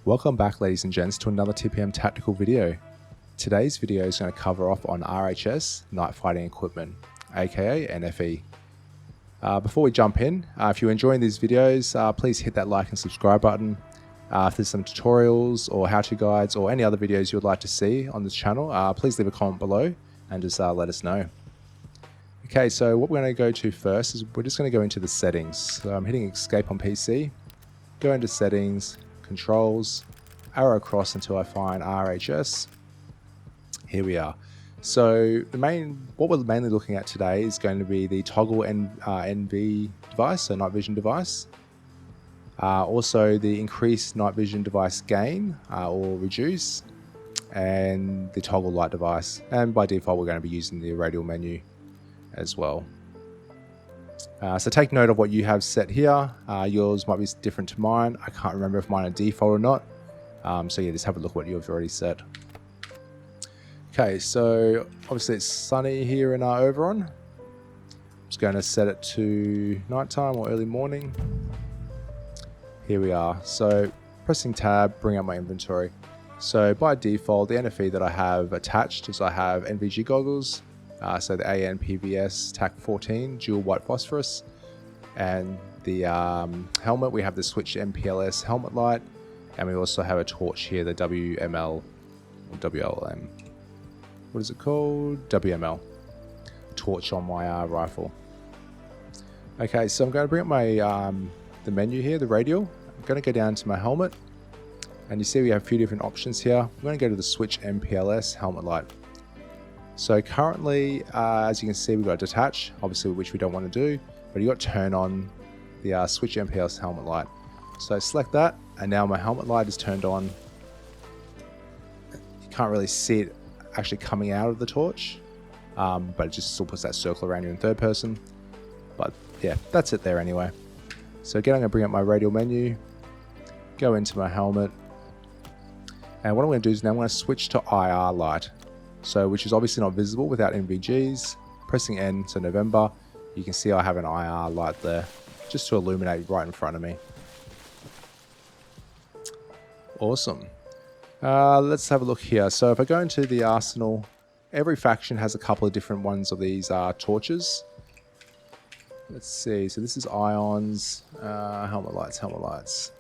Welcome back, ladies and gents, to another TPM Tactical video. Today's video is going to cover off on RHS night fighting equipment, aka NFE. Before we jump in, if you're enjoying these videos, please hit that like and subscribe button. If there's some tutorials or how-to guides or any other videos you would like to see on this channel, please leave a comment below and just let us know. Okay, so what we're going to go to first is we're just going to go into the settings. So I'm hitting escape on PC, go into settings, controls, arrow across until I find RHS. Here we are. So what we're mainly looking at today is going to be the toggle NV device, so night vision device. Also the increased night vision device gain or reduce, and the toggle light device. And by default, we're going to be using the radial menu as well. So take note of what you have set here. Yours might be different to mine. I can't remember if mine are default or not. So yeah, just have a look what you've already set. Okay, so obviously it's sunny here in our Overon. I'm just going to set it to nighttime or early morning. Here we are. So pressing tab, bring up my inventory. So by default, the NFE that I have attached is I have NVG goggles. So the AN/PVS TAC14 dual white phosphorus, and the helmet, we have the switched MPLS helmet light, and we also have a torch here, the WML or WLM. What is it called? WML torch on my rifle. Okay, so I'm going to bring up my the menu here, the radial. I'm going to go down to my helmet, and you see we have a few different options here. I'm going to go to the switch MPLS helmet light. So currently, as you can see, we've got detach, obviously, which we don't want to do, but you've got turn on the switch MPLS helmet light. So select that, and now my helmet light is turned on. You can't really see it actually coming out of the torch, but it just still puts that circle around you in third person. But yeah, that's it there anyway. So again, I'm going to bring up my radial menu, go into my helmet, and what I'm going to do is now I'm going to switch to IR light. So, which is obviously not visible without NVGs. Pressing N, so November, you can see I have an IR light there, just to illuminate right in front of me. Awesome. Let's have a look here. So if I go into the arsenal, every faction has a couple of different ones of these torches. Let's see, so this is ions, helmet lights.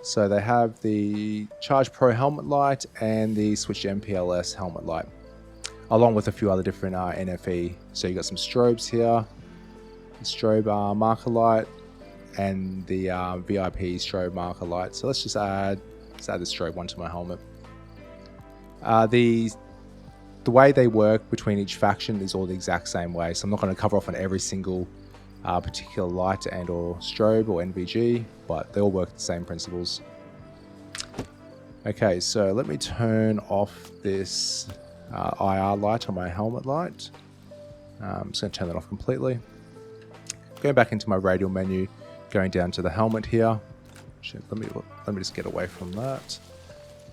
So they have the Charge Pro helmet light and the Switch MPLS helmet light, along with a few other different NFE. So you got some strobes here, the strobe marker light, and the VIP strobe marker light. So let's add the strobe one to my helmet. The way they work between each faction is all the exact same way. So I'm not going to cover off on every single particular light and or strobe or NVG, but they all work the same principles. Okay, so let me turn off this IR light on my helmet light. I'm just going to turn that off completely. Going back into my radial menu, going down to the helmet here. Let me just get away from that.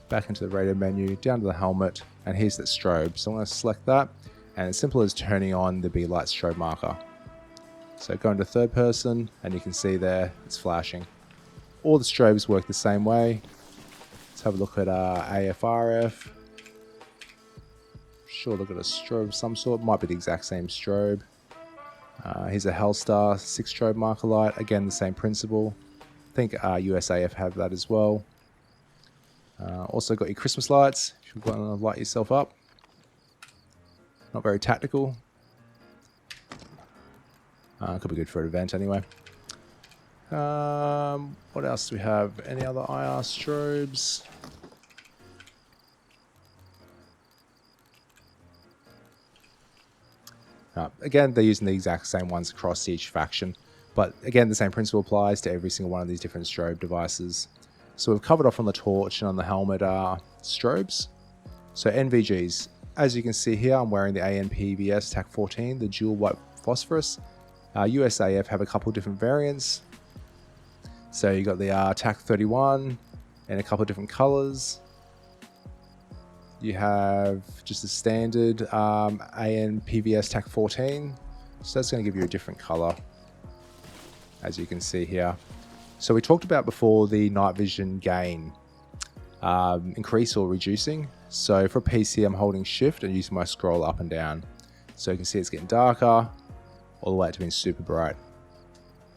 Back into the radial menu, down to the helmet, and here's that strobe. So I'm going to select that, and as simple as turning on the B light strobe marker. So go into third person, and you can see there it's flashing. All the strobes work the same way. Let's have a look at AFRF. Sure, look at a strobe of some sort. Might be the exact same strobe. Here's a Hellstar 6 strobe marker light. Again, the same principle. I think USAF have that as well. Also got your Christmas lights if you want to light yourself up. Not very tactical. Could be good for an event anyway. What else do we have? Any other IR strobes? Again, they're using the exact same ones across each faction, but again, the same principle applies to every single one of these different strobe devices. So we've covered off on the torch and on the helmet strobes. So NVGs, as you can see here, I'm wearing the AN/PVS TAC14, the dual white phosphorus. USAF have a couple different variants. So you got the TAC31 in a couple of different colors. You have just a standard AN/PVS TAC14, so that's going to give you a different color, as you can see here. So we talked about before the night vision gain. increase or reducing. So for PC, I'm holding shift and using my scroll up and down. So you can see it's getting darker, all the way to being super bright.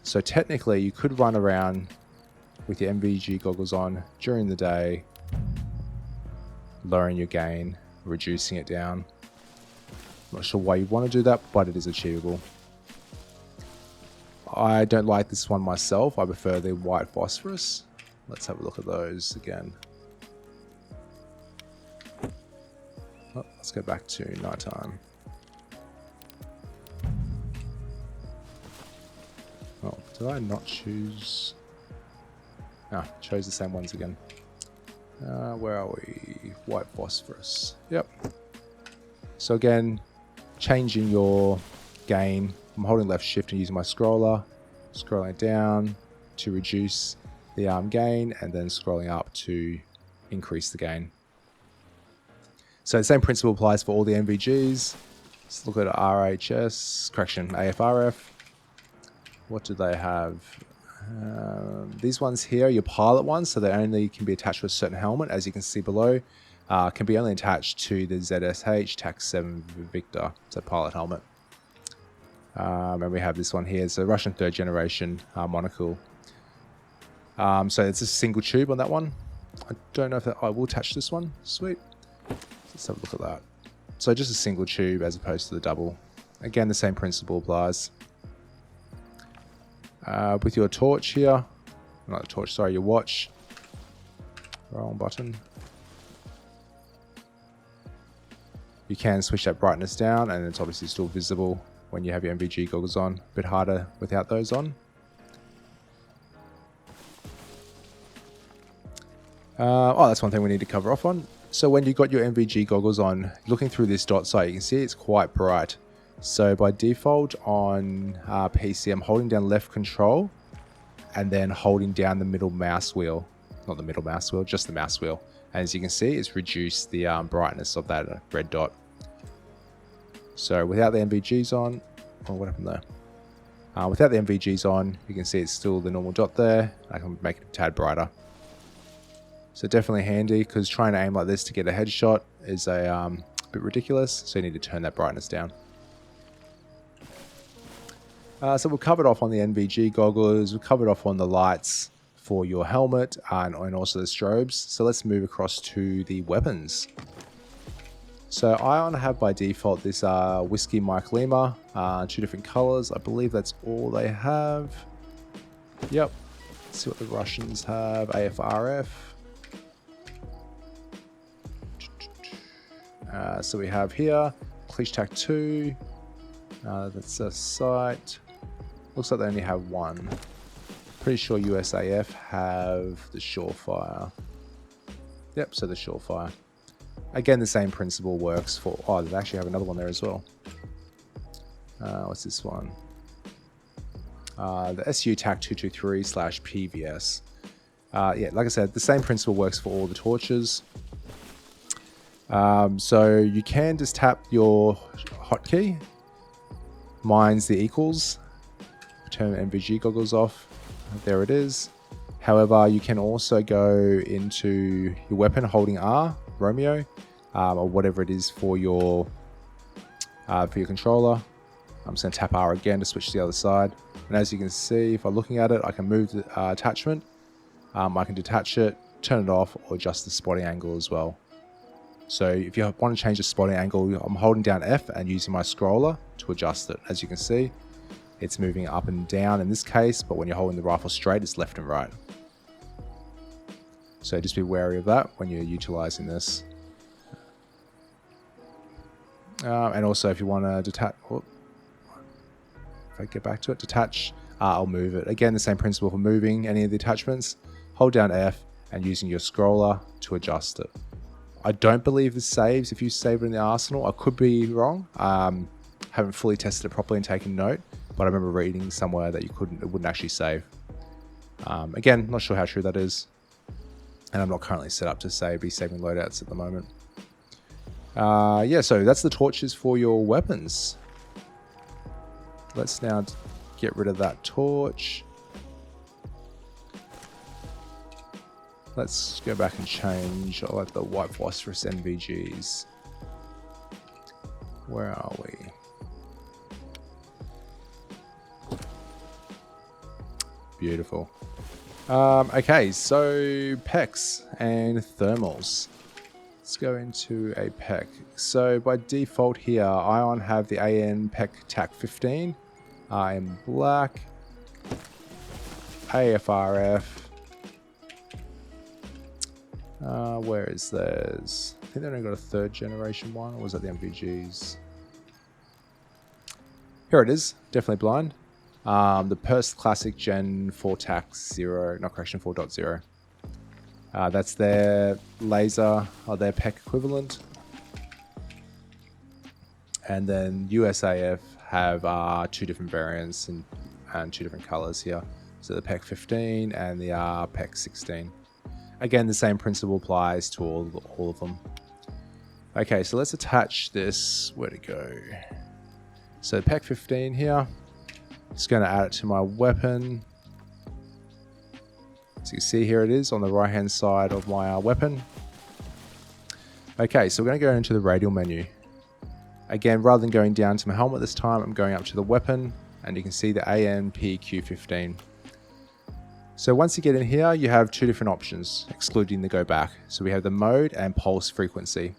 So technically you could run around with your NVG goggles on during the day, lowering your gain, reducing it down. Not sure why you want to do that, but it is achievable. I don't like this one myself. I prefer the white phosphorus. Let's have a look at those again. Oh, let's go back to nighttime. Oh, did I not choose? Ah, chose the same ones again. Where are we? White phosphorus. Yep. So again, changing your gain. I'm holding left shift and using my scroller, scrolling down to reduce the gain, and then scrolling up to increase the gain. So the same principle applies for all the NVGs. Let's look at RHS, correction, AFRF. What do they have? These ones here, your pilot ones, so they only can be attached to a certain helmet, as you can see below. Can be only attached to the ZSH TAC-7 Victor, so pilot helmet. And we have this one here. It's a Russian 3rd generation monocle. So it's a single tube on that one. I don't know if I will attach this one. Sweet. Let's have a look at that. So just a single tube as opposed to the double. Again, the same principle applies. With your torch here, not the torch, sorry, your watch. Wrong button. You can switch that brightness down, and it's obviously still visible when you have your NVG goggles on. A bit harder without those on. Oh, that's one thing we need to cover off on. So when you've got your NVG goggles on, looking through this dot sight, you can see it's quite bright. So by default on PC, I'm holding down left control and then holding down the middle mouse wheel. Not the middle mouse wheel, just the mouse wheel. And as you can see, it's reduced the brightness of that red dot. So without the NVGs on, oh, what happened there? Without the NVGs on, you can see it's still the normal dot there. I can make it a tad brighter. So definitely handy, because trying to aim like this to get a headshot is a bit ridiculous. So you need to turn that brightness down. So we've covered off on the NVG goggles, we've covered off on the lights for your helmet and also the strobes. So let's move across to the weapons. So I have by default this Whiskey Mike Lima, 2 different colors. I believe that's all they have. Yep. Let's see what the Russians have. AFRF. So we have here Cliche Tac 2. That's a sight. Looks like they only have one. Pretty sure USAF have the Surefire. Yep, so the Surefire. Again, the same principle works for... Oh, they actually have another one there as well. What's this one? The SU TAC 223/PVS. Yeah, like I said, the same principle works for all the torches. So you can just tap your hotkey. Mine's the equals. Turn NVG goggles off. There it is. However, you can also go into your weapon holding R, Romeo, or whatever it is for your controller. I'm just going to tap R again to switch to the other side. And as you can see, if I'm looking at it, I can move the attachment. I can detach it, turn it off, or adjust the spotting angle as well. So if you want to change the spotting angle, I'm holding down F and using my scroller to adjust it. As you can see, it's moving up and down in this case, but when you're holding the rifle straight, it's left and right. So just be wary of that when you're utilizing this. And also if you want to detach, if I get back to it, detach, I'll move it. Again, the same principle for moving any of the attachments. Hold down F and using your scroller to adjust it. I don't believe this saves if you save it in the arsenal. I could be wrong. Haven't fully tested it properly and taken note, but I remember reading somewhere that it wouldn't actually save. Again, not sure how true that is. And I'm not currently set up to be saving loadouts at the moment. Yeah, so that's the torches for your weapons. Let's now get rid of that torch. Let's go back and change. I like the white phosphorus NVGs. Where are we? Beautiful. Okay, so PECs and thermals. Let's go into a PEC. So by default here, Ion have the AN PEC TAC 15 in black, AFRF. Where is theirs? I think they only got a 3rd generation one, or was that the NVGs? Here it is, definitely blind. The Purse Classic Gen 4 TAC 0, not correction, 4.0. That's their laser, or their PEC equivalent. And then USAF have 2 different variants and 2 different colors here. So the PEC 15 and the PEC 16. Again, the same principle applies to all of them. Okay, so let's attach this. Where'd it go? So PEC 15 here. Just going to add it to my weapon. So you see here it is on the right hand side of my weapon. Okay, so we're going to go into the radial menu. Again, rather than going down to my helmet this time, I'm going up to the weapon, and you can see the ANPQ15. So once you get in here, you have 2 different options, excluding the go back. So we have the mode and pulse frequency.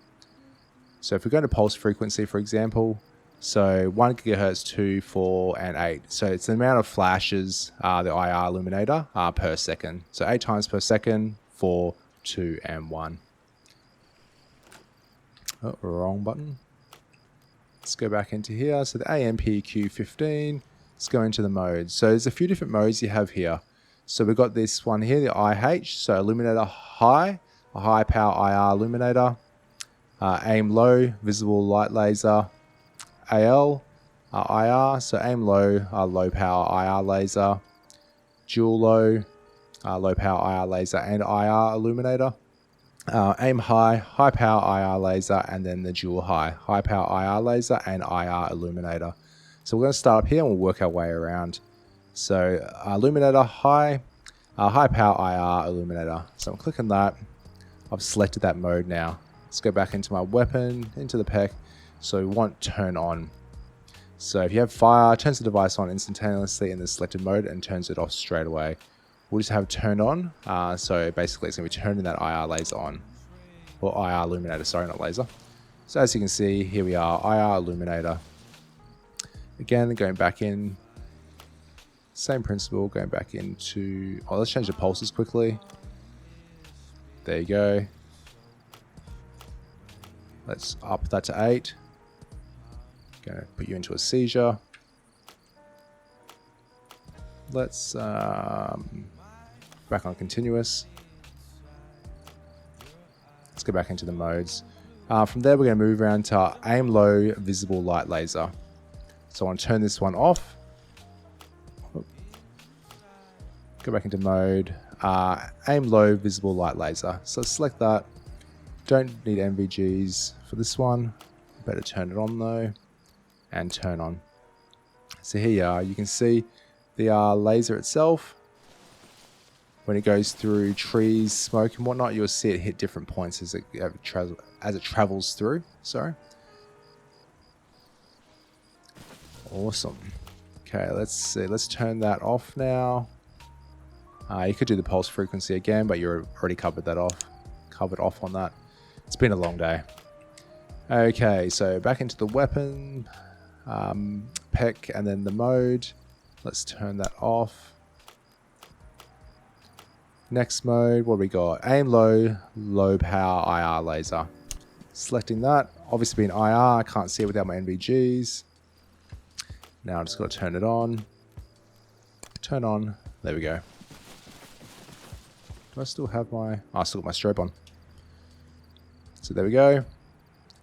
So if we go to pulse frequency, for example, so 1 gigahertz, 2, 4, and 8. So it's the amount of flashes, the IR illuminator, per second. So 8 times per second, 4, 2, and 1. Oh, wrong button. Let's go back into here. So the AMPQ15, let's go into the modes. So there's a few different modes you have here. So we've got this one here, the IH, so illuminator high, a high power IR illuminator, aim low, visible light laser, AL, IR, so aim low, low power IR laser, dual low, low power IR laser and IR illuminator, aim high, high power IR laser, and then the dual high, high power IR laser and IR illuminator. So we're going to start up here and we'll work our way around. So illuminator high, high power IR illuminator. So I'm clicking that. I've selected that mode now. Let's go back into my weapon, into the PEC. So we want turn on. So if you have fire, turns the device on instantaneously in the selected mode and turns it off straight away. We'll just have turned on. So basically it's going to be turning that IR laser on. Or IR illuminator, sorry, not laser. So as you can see, here we are, IR illuminator. Again, going back in. Same principle, going back into... Oh, let's change the pulses quickly. There you go. Let's up that to 8. Going to put you into a seizure. Let's back on continuous. Let's go back into the modes. From there, we're going to move around to aim low, visible light laser. So I want to turn this one off. Go back into mode, aim low, visible light laser. So select that. Don't need NVGs for this one. Better turn it on though, and turn on. So here you are. You can see the laser itself. When it goes through trees, smoke, and whatnot, you'll see it hit different points as it travels through. Sorry. Awesome. Okay, let's see. Let's turn that off now. You could do the pulse frequency again, but you're already covered off on that. It's been a long day. Okay, so back into the weapon, PEC, and then the mode. Let's turn that off. Next mode, what do we got? Aim low, low power IR laser. Selecting that, obviously being IR, I can't see it without my NVGs. Now I'm just got to turn it on. Turn on, there we go. Do I still have my... Oh, I still got my strobe on. So there we go.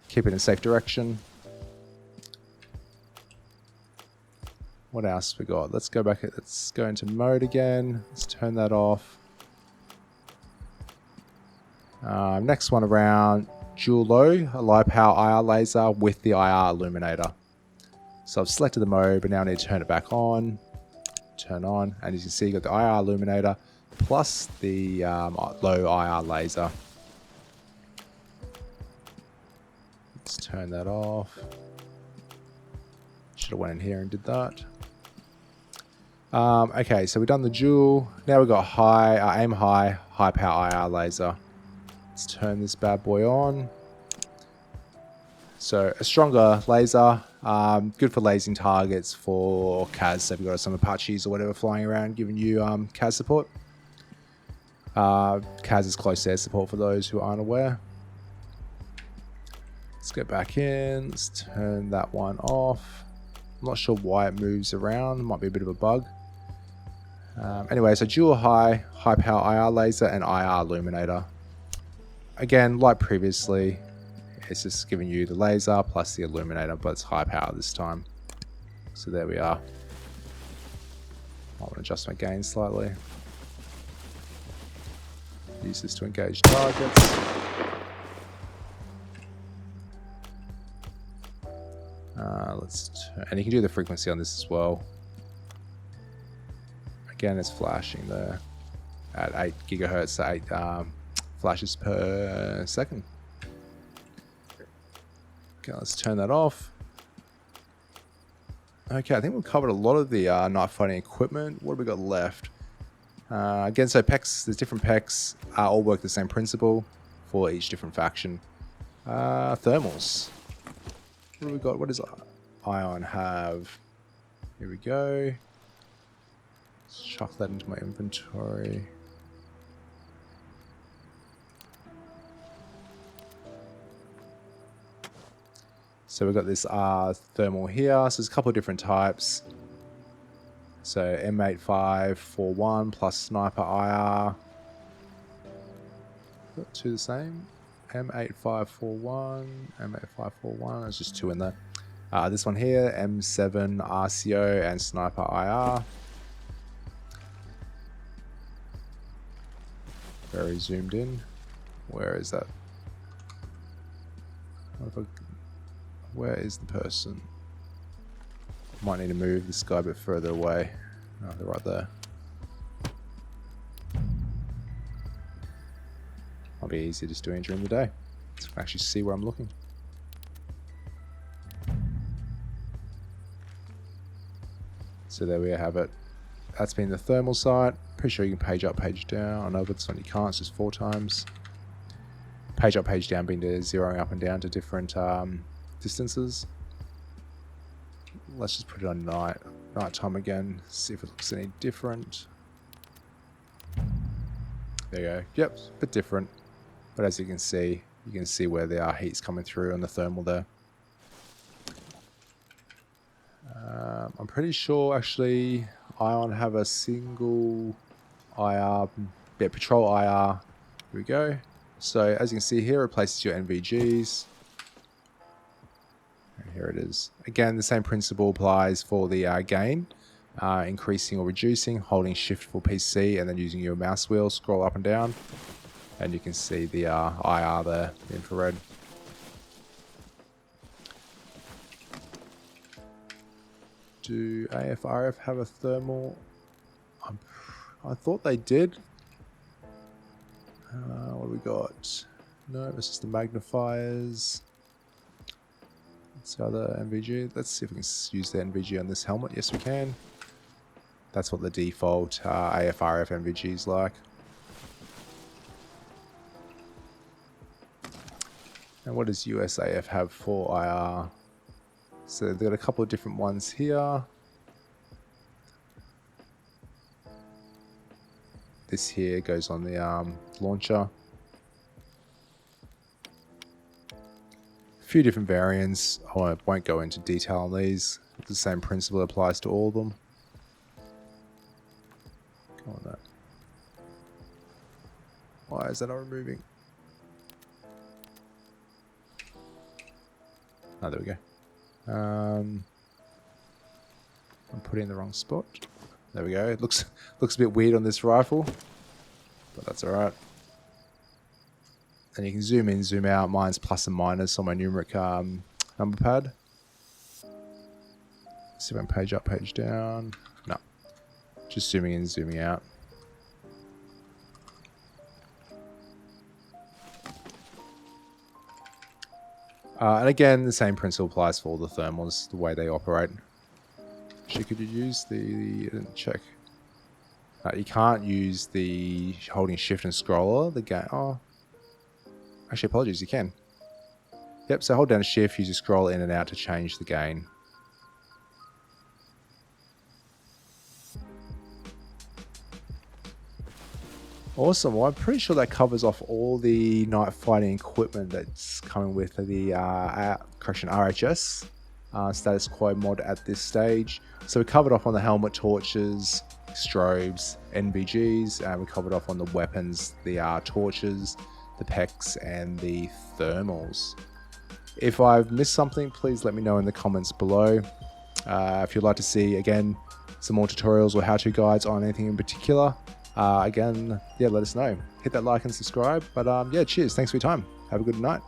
Keep it in safe direction. What else we got? Let's go back. Let's go into mode again. Let's turn that off. Next one around, dual low, a low power IR laser with the IR illuminator. So I've selected the mode, but now I need to turn it back on. Turn on, and as you can see, you got the IR illuminator, plus the low IR laser. Let's turn that off. Should have went in here and did that. Okay, so we've done the dual. Now we've got aim high power IR laser. Let's turn this bad boy on. So a stronger laser, good for lasing targets for CAS. So if you've got some Apaches or whatever flying around giving you CAS support. CAS is close air support for those who aren't aware. Let's go back in. Let's turn that one off. I'm not sure why it moves around. It might be a bit of a bug. Anyway, so dual high power IR laser and IR illuminator. Again, like previously, it's just giving you the laser plus the illuminator, but it's high power this time. So there we are. I want to adjust my gain slightly. Use this to engage targets. And you can do the frequency on this as well. Again, it's flashing there at 8 gigahertz, so 8 flashes per second. Okay, let's turn that off. Okay, I think we've covered a lot of the night fighting equipment. What have we got left? Again, so pecs, there's different pecs, all work the same principle for each different faction. Thermals. What have we got? What does Ion have? Here we go. Let's chuck that into my inventory. So we've got this thermal here. So there's a couple of different types. So M8541 plus sniper IR. Got two the same. M8541, M8541. There's just two in there. This one here, M7 RCO and sniper IR. Very zoomed in. Where is that? Where is the person? Might need to move this guy a bit further away. Oh, they're right there. Might be easier just doing it during the day, so I can actually see where I'm looking. So there we have it. That's been the thermal site. Pretty sure you can page up, page down. I know, but this one you can't. It's just 4 times. Page up, page down being to zeroing up and down to different distances. Let's just put it on nighttime again. See if it looks any different. There you go. Yep, a bit different. But as you can see where the heat's coming through on the thermal there. I'm pretty sure actually Ion have a single IR, patrol IR. Here we go. So as you can see here, it replaces your NVGs. And here it is. Again, the same principle applies for the gain. Increasing or reducing, holding shift for PC and then using your mouse wheel, scroll up and down. And you can see the IR there, the infrared. Do AFRF have a thermal? I thought they did. What do we got? No, it's just the magnifiers. What's the other NVG? Let's see if we can use the NVG on this helmet. Yes, we can. That's what the default AFRF NVG is like. And what does USAF have for IR? So they've got a couple of different ones here. This here goes on the launcher. A few different variants. I won't go into detail on these. The same principle applies to all of them. Come on, that. Why is that not removing? Oh, there we go. I'm putting in the wrong spot. There we go. It looks a bit weird on this rifle, but that's all right. And you can zoom in, zoom out. Mine's plus and minus on my numeric number pad. See if I can page up, page down. No, just zooming in, zooming out. And again, the same principle applies for all the thermals, the way they operate. Actually, could you use I didn't check. You can't use the holding shift and scroller. The game. Oh, actually, apologies. You can. Yep. So hold down shift. Use your scroll in and out to change the gain. Awesome. Well, I'm pretty sure that covers off all the night fighting equipment that's coming with the RHS status quo mod at this stage. So we covered off on the helmet, torches, strobes, NVGs, and we covered off on the weapons, the torches, the pecs, and the thermals. If I've missed something, please let me know in the comments below. If you'd like to see, again, some more tutorials or how-to guides on anything in particular, again, yeah, let us know. Hit that like and subscribe. But yeah, cheers. Thanks for your time. Have a good night.